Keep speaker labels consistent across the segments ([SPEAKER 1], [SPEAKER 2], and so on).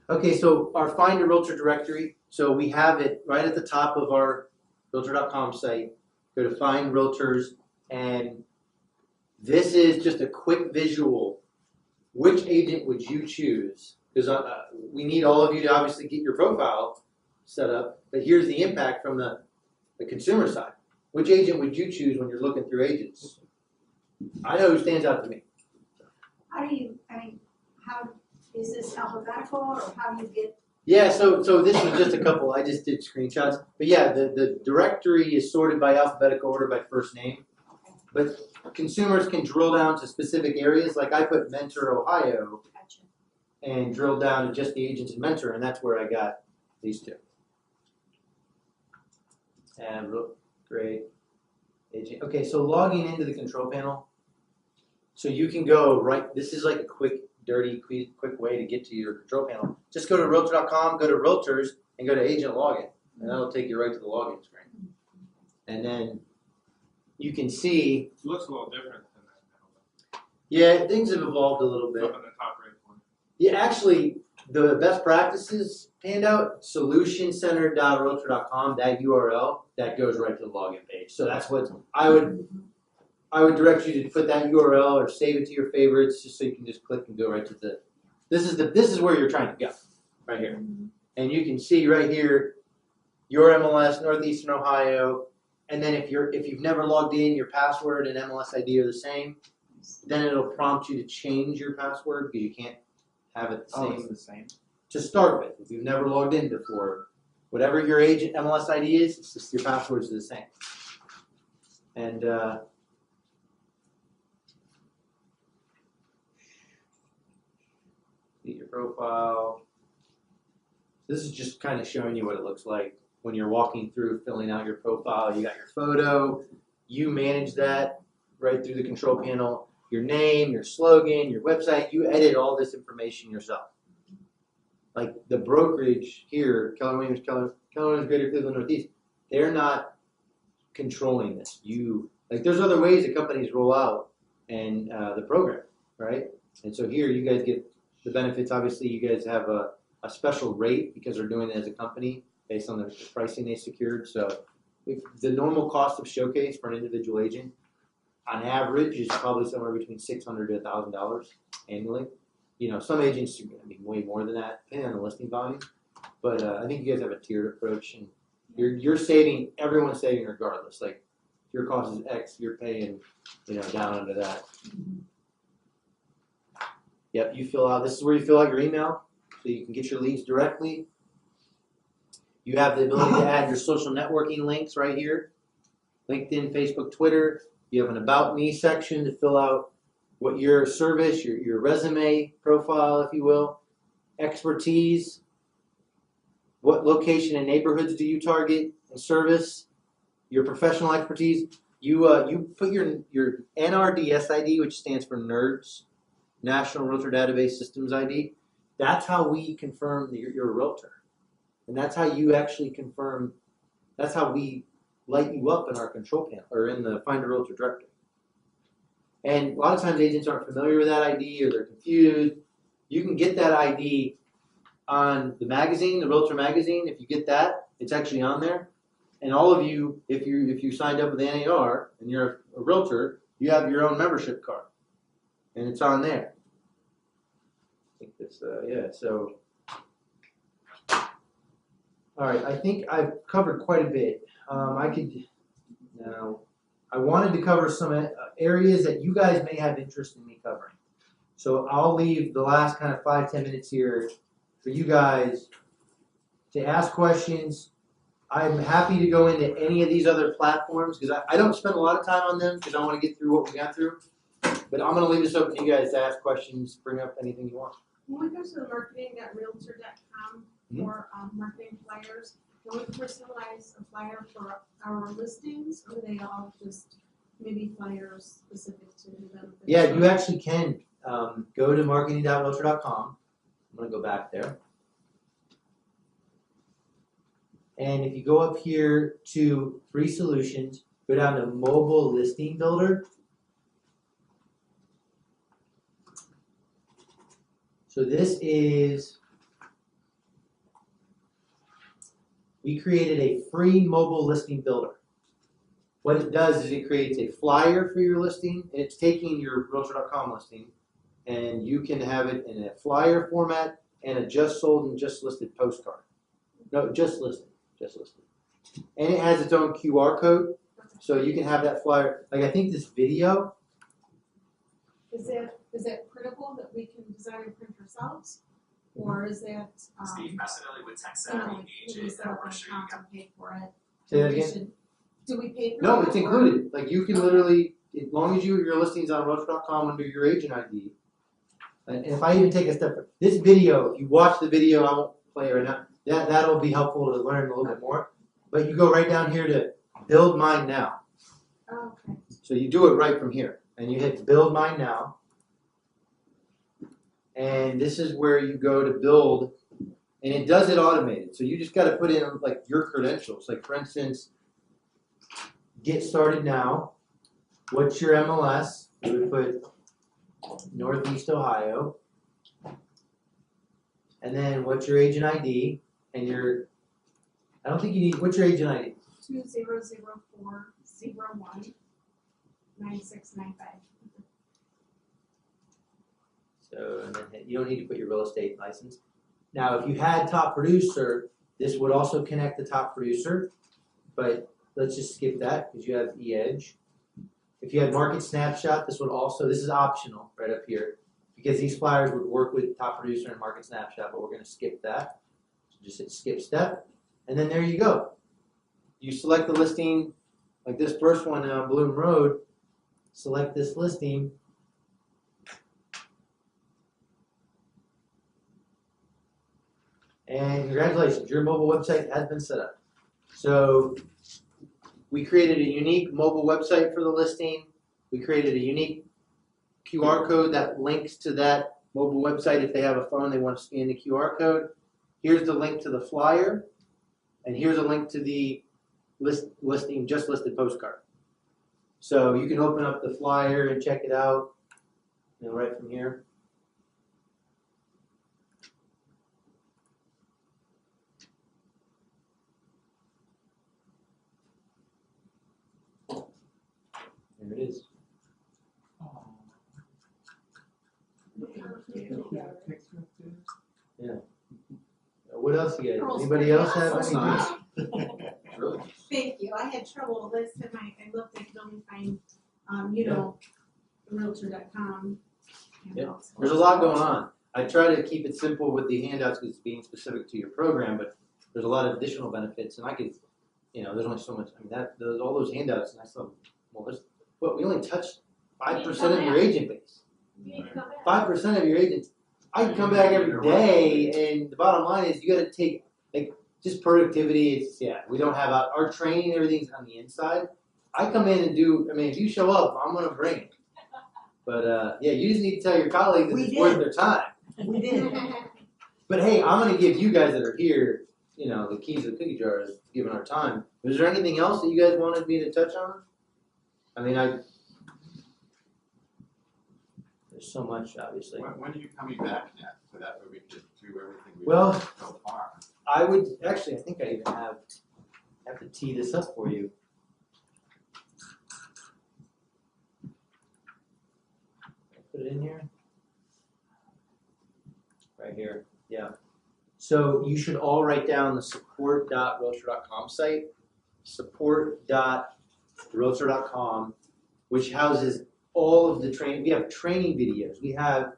[SPEAKER 1] Okay, so our Find a Realtor directory. So we have it right at the top of our Realtor.com site. Go to Find Realtors, and this is just a quick visual. Which agent would you choose? Because we need all of you to obviously get your profile set up, but here's the impact from the consumer side. Which agent would you choose when you're looking through agents? I know who stands out to me.
[SPEAKER 2] How do you, how, is this alphabetical or how do you get?
[SPEAKER 1] Yeah, so this was just a couple, I just did screenshots. But yeah, the directory is sorted by alphabetical order by first name. But consumers can drill down to specific areas, like I put Mentor, Ohio,
[SPEAKER 2] Gotcha.
[SPEAKER 1] and drilled down to just the agents in Mentor, and that's where I got these two. And great agent. Okay, so logging into the control panel. So you can go right, this is like a quick, dirty, quick way to get to your control panel. Just go to Realtor.com, go to Realtors, and go to Agent Login, and that'll take you right to the login screen. And then you can see.
[SPEAKER 3] It looks a little different than that now.
[SPEAKER 1] Yeah, things have evolved a little bit.
[SPEAKER 3] Up in the top right corner.
[SPEAKER 1] Yeah, actually, the best practices handout, solutioncenter.realtor.com, that URL, that goes right to the login page. So that's what I would direct you to put that URL or save it to your favorites, just so you can just click and go right to the. This is where you're trying to go, right here, and you can see right here, your MLS, Northeastern Ohio, and then if you've never logged in, your password and MLS ID are the same. Then it'll prompt you to change your password because you can't have it the same.
[SPEAKER 4] Oh, it's the same.
[SPEAKER 1] To start with, if you've never logged in before, whatever your agent MLS ID is, it's just your passwords are the same. And see your profile. This is just kind of showing you what it looks like when you're walking through, filling out your profile. You got your photo. You manage that right through the control panel. Your name, your slogan, your website. You edit all this information yourself. Like the brokerage here, Keller Williams, Greater Cleveland Northeast, they're not controlling this. There's other ways that companies roll out and the program, right? And so here you guys get the benefits. Obviously, you guys have a special rate because they're doing it as a company based on the pricing they secured. So the normal cost of showcase for an individual agent, on average, is probably somewhere between $600 to $1,000 annually. You know, some agents are going to be way more than that, depending on the listing volume. But I think you guys have a tiered approach, and you're saving. Everyone's saving regardless. Like your cost is X, you're paying, down under that. Yep, you fill out. This is where you fill out your email, so you can get your leads directly. You have the ability to add your social networking links right here: LinkedIn, Facebook, Twitter. You have an About Me section to fill out what your service, your resume profile, if you will, expertise, what location and neighborhoods do you target and service, your professional expertise. You put your NRDS ID, which stands for NERDS, National Realtor Database Systems ID. That's how we confirm that you're a realtor. And that's how you actually confirm, that's how we light you up in our control panel or in the Find a Realtor directory. And a lot of times agents aren't familiar with that ID or they're confused. You can get that ID on the magazine, the Realtor magazine. If you get that, it's actually on there. And all of you, if you signed up with the NAR and you're a realtor, you have your own membership card, and it's on there. I think this, So, all right. I think I've covered quite a bit. I wanted to cover some areas that you guys may have interest in me covering. So I'll leave the last kind of 5-10 minutes here for you guys to ask questions. I'm happy to go into any of these other platforms because I don't spend a lot of time on them because I want to get through what we got through. But I'm going to leave this open to you guys to ask questions, bring up anything you want.
[SPEAKER 5] When we go to the marketing.realtor.com for marketing flyers, can we personalize a flyer for our listings, or are they all just maybe flyers specific to them?
[SPEAKER 1] Yeah, you actually can go to marketing.realtor.com. I'm going to go back there. And if you go up here to free solutions, go down to mobile listing builder. So this is, we created a free mobile listing builder. What it does is it creates a flyer for your listing, and it's taking your Realtor.com listing, and you can have it in a flyer format and a just sold and just listed postcard. No, just listed. And it has its own QR code, so you can have that flyer. Like I think this video,
[SPEAKER 5] Is that printable that we can design and print ourselves? Or is that,
[SPEAKER 4] Steve Messinelli with Tech
[SPEAKER 5] you know,
[SPEAKER 4] Savvy
[SPEAKER 5] like, we
[SPEAKER 4] Agent,
[SPEAKER 5] set up an
[SPEAKER 4] we're sure you
[SPEAKER 5] account
[SPEAKER 4] got
[SPEAKER 5] and pay for it?
[SPEAKER 1] say that
[SPEAKER 5] We
[SPEAKER 1] again?
[SPEAKER 5] should- Do we pay for
[SPEAKER 1] No,
[SPEAKER 5] that,
[SPEAKER 1] it's
[SPEAKER 5] or-
[SPEAKER 1] included. Like you can literally, as long as your listing's on Realtor.com under your agent ID. And if I even take a step, this video, if you watch the video, I won't play it right now. That'll be helpful to learn a little bit more. But you go right down here to Build Mine Now.
[SPEAKER 5] Oh, okay.
[SPEAKER 1] So you do it right from here, and you hit Build Mine Now. And this is where you go to build, and it does it automated. So you just got to put in like your credentials. Like for instance, get started now. What's your MLS? You would put Northeast Ohio. And then what's your agent ID? And your, I don't think you need, what's your agent ID?
[SPEAKER 5] 2004019695.
[SPEAKER 1] So, and then you don't need to put your real estate license. Now, if you had top producer, this would also connect the top producer, but let's just skip that because you have e-edge. If you had market snapshot, this would also, this is optional right up here because these flyers would work with top producer and market snapshot, but we're going to skip that. So just hit skip step, and then there you go. You select the listing, like this first one on Bloom Road, select this listing. And congratulations, your mobile website has been set up. So we created a unique mobile website for the listing. We created a unique QR code that links to that mobile website. If they have a phone, they want to scan the QR code. Here's the link to the flyer. And here's a link to the listing, just listed postcard. So you can open up the flyer and check it out, right from here. There it is. Yeah. What else you guys? Anybody else have
[SPEAKER 4] That's
[SPEAKER 1] anything?
[SPEAKER 4] nice. It's really nice.
[SPEAKER 5] Thank you. I had trouble last time I looked, I could only find, you know, Realtor.com.
[SPEAKER 1] Yeah. There's a lot going on. I try to keep it simple with the handouts because it's being specific to your program, but there's a lot of additional benefits, and I could, there's only so much. I mean, all those handouts, and I still, we only touched 5% of your agent base.
[SPEAKER 2] You need to come back.
[SPEAKER 1] 5% of your agents. I can come back every day, and the bottom line is you got to take just productivity. It's we don't have our training. Everything's on the inside. I come in and do. I mean, if you show up, I'm gonna bring it. But you just need to tell your colleagues that it's worth their time.
[SPEAKER 6] We did.
[SPEAKER 1] But hey, I'm gonna give you guys that are here, the keys to the cookie jar is given our time. Was there anything else that you guys wanted me to touch on? I mean, there's so much, obviously.
[SPEAKER 7] When are you coming back next? So that way we could do everything we've
[SPEAKER 1] Well,
[SPEAKER 7] done so far.
[SPEAKER 1] I would actually. I think I even have to tee this up for you. Put it in here. Right here. Yeah. So you should all write down the support.realtor.com site. Support.realtor.com, which houses all of the training. We have training videos. We have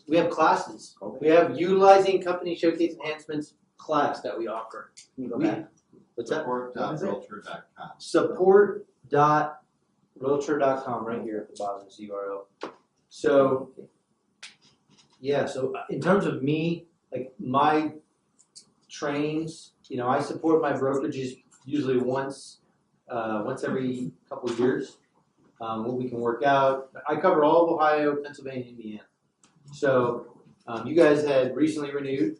[SPEAKER 1] we have classes.
[SPEAKER 7] Okay.
[SPEAKER 1] We have utilizing company showcase enhancements class that we offer.
[SPEAKER 6] Can you go back?
[SPEAKER 1] What's that?
[SPEAKER 7] Support.realtor.com.
[SPEAKER 1] Support.realtor.com right here at the bottom is the URL. So so in terms of me, like my trainings, I support my brokerages usually once every couple of years. We can work out. I cover all of Ohio, Pennsylvania, and Indiana. So you guys had recently renewed,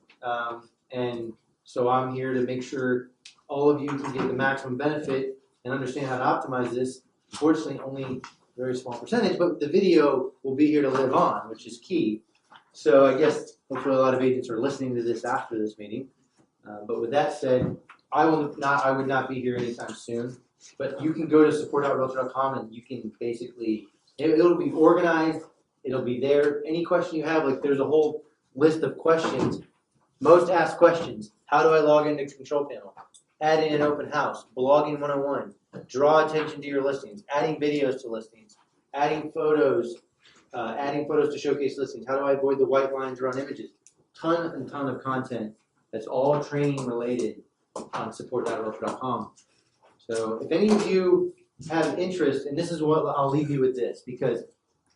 [SPEAKER 1] and so I'm here to make sure all of you can get the maximum benefit and understand how to optimize this. Unfortunately, only a very small percentage, but the video will be here to live on, which is key. So I guess hopefully a lot of agents are listening to this after this meeting. But with that said, I would not be here anytime soon. But you can go to support.realtor.com and you can basically, it'll be organized. It'll be there. Any question you have, like there's a whole list of questions. Most asked questions. How do I log into Control Panel? Add in an open house. Blogging 101. Draw attention to your listings. Adding videos to listings. Adding photos to showcase listings. How do I avoid the white lines around images? Ton of content that's all training related on support.realtor.com. So if any of you have interest, and this is what I'll leave you with this, because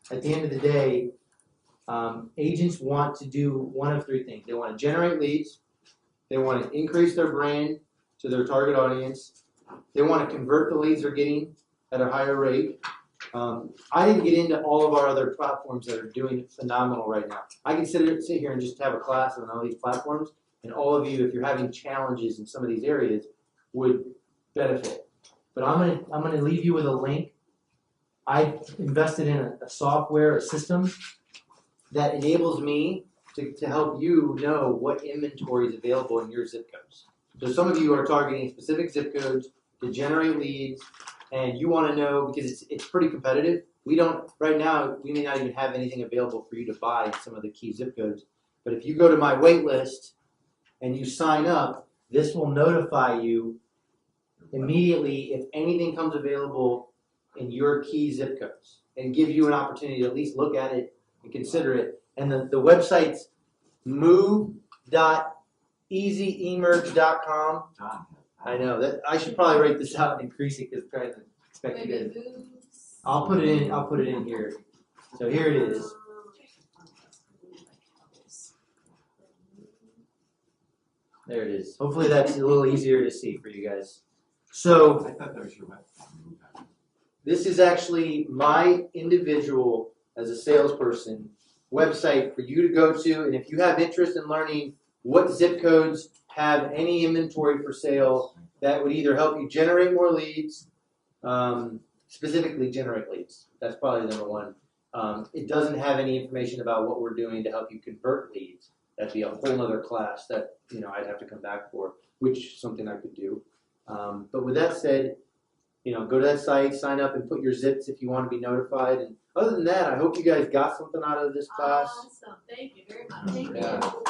[SPEAKER 1] at the end of the day, agents want to do one of three things. They want to generate leads. They want to increase their brand to their target audience. They want to convert the leads they're getting at a higher rate. I didn't get into all of our other platforms that are doing phenomenal right now. I can sit here and just have a class on all these platforms, and all of you, if you're having challenges in some of these areas, would benefit. But I'm gonna leave you with a link. I invested in a software, a system that enables me to help you know what inventory is available in your zip codes. So some of you are targeting specific zip codes to generate leads, and you want to know, because it's pretty competitive. We don't, right now, we may not even have anything available for you to buy in some of the key zip codes. But if you go to my wait list and you sign up, this will notify you immediately if anything comes available in your key zip codes and give you an opportunity to at least look at it and consider it. And the website's move.easyemerge.com. I know that I should probably write this out and increase it because I'm trying to expect you
[SPEAKER 5] Maybe
[SPEAKER 1] to.
[SPEAKER 5] moves.
[SPEAKER 1] I'll put it in here. So here it is. There it is. Hopefully that's a little easier to see for you guys. So
[SPEAKER 7] I thought that was your website.
[SPEAKER 1] this is actually my individual, as a salesperson, website for you to go to. And if you have interest in learning what zip codes have any inventory for sale, that would either help you generate more leads, specifically generate leads. That's probably number one. It doesn't have any information about what we're doing to help you convert leads. That'd be a whole other class that I'd have to come back for, which is something I could do. But with that said, go to that site, sign up, and put your zips if you want to be notified. And other than that, I hope you guys got something out of this class.
[SPEAKER 5] Awesome. Thank you very much.
[SPEAKER 2] Thank
[SPEAKER 1] Yeah.
[SPEAKER 2] you.